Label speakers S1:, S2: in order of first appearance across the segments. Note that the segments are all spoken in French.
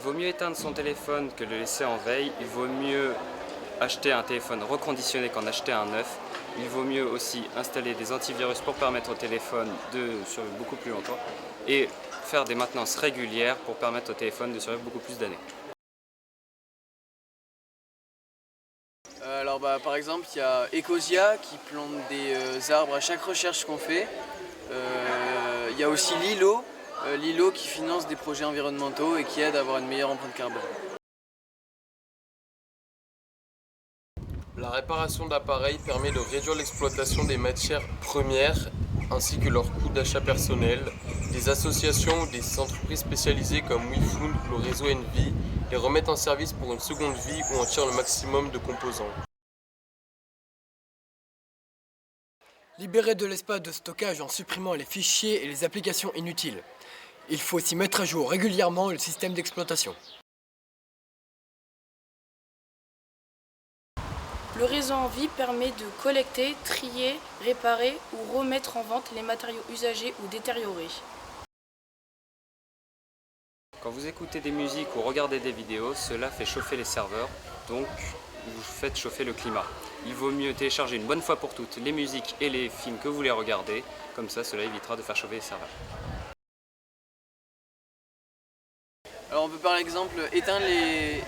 S1: Il vaut mieux éteindre son téléphone que de le laisser en veille. Il vaut mieux acheter un téléphone reconditionné qu'en acheter un neuf. Il vaut mieux aussi installer des antivirus pour permettre au téléphone de survivre beaucoup plus longtemps et faire des maintenances régulières pour permettre au téléphone de survivre beaucoup plus d'années.
S2: Alors par exemple, il y a Ecosia qui plante des arbres à chaque recherche qu'on fait. Il y a aussi Lilo qui finance des projets environnementaux et qui aide à avoir une meilleure empreinte carbone.
S3: La réparation d'appareils permet de réduire l'exploitation des matières premières ainsi que leur coût d'achat personnel. Des associations ou des entreprises spécialisées comme WeFound ou le réseau Envy les remettent en service pour une seconde vie où on tire le maximum de composants.
S4: Libérer de l'espace de stockage en supprimant les fichiers et les applications inutiles. Il faut aussi mettre à jour régulièrement le système d'exploitation.
S5: Le réseau Envy permet de collecter, trier, réparer ou remettre en vente les matériaux usagés ou détériorés.
S1: Quand vous écoutez des musiques ou regardez des vidéos, cela fait chauffer les serveurs, donc vous faites chauffer le climat. Il vaut mieux télécharger une bonne fois pour toutes les musiques et les films que vous voulez regarder, comme ça cela évitera de faire chauffer les serveurs.
S2: Alors on peut par exemple éteindre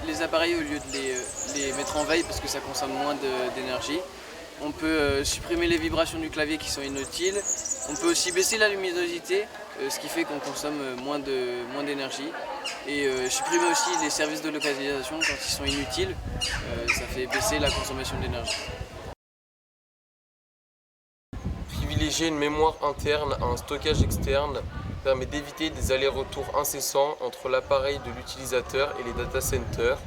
S2: les appareils au lieu de les mettre en veille parce que ça consomme moins d'énergie. On peut supprimer les vibrations du clavier qui sont inutiles. On peut aussi baisser la luminosité, ce qui fait qu'on consomme moins d'énergie. Et supprimer aussi les services de localisation quand ils sont inutiles, ça fait baisser la consommation d'énergie.
S3: Privilégier une mémoire interne à un stockage externe permet d'éviter des allers-retours incessants entre l'appareil de l'utilisateur et les data centers.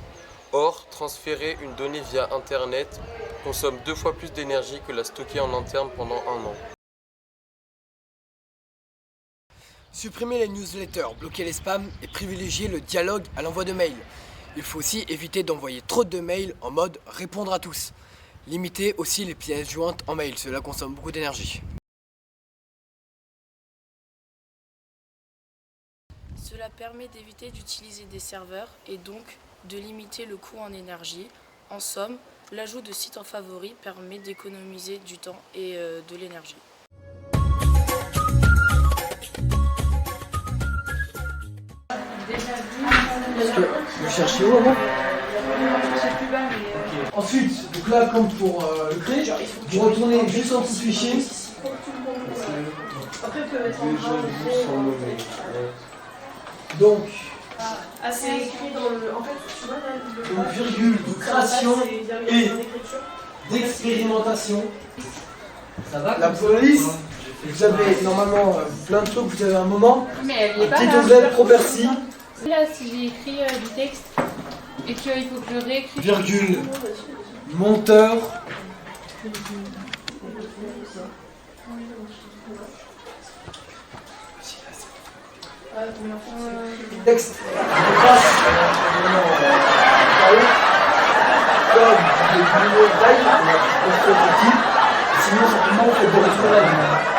S3: Or, transférer une donnée via Internet consomme 2 fois plus d'énergie que la stocker en interne pendant 1 an.
S4: Supprimer les newsletters, bloquer les spams et privilégier le dialogue à l'envoi de mails. Il faut aussi éviter d'envoyer trop de mails en mode répondre à tous. Limiter aussi les pièces jointes en mail, cela consomme beaucoup d'énergie.
S5: Cela permet d'éviter d'utiliser des serveurs et donc de limiter le coût en énergie. En somme, l'ajout de sites en favoris permet d'économiser du temps et de l'énergie.
S4: Vous cherchez où avant? Ensuite, donc là comme pour le créer, vous retournez juste en dessous du fichier. Donc,
S6: c'est écrit dans le. En fait, tu vois,
S4: donc virgule de création et d'expérimentation.
S6: Ça va,
S4: la police, vous avez normalement plein de trucs, vous avez un moment,
S6: mais elle est pas
S4: petit
S6: là.
S4: onglet Property.
S6: Là, si j'ai écrit du texte et qu'il faut que je réécrive.
S4: Virgule, monteur. Texte. On passe code de taille, sinon simplement on fait de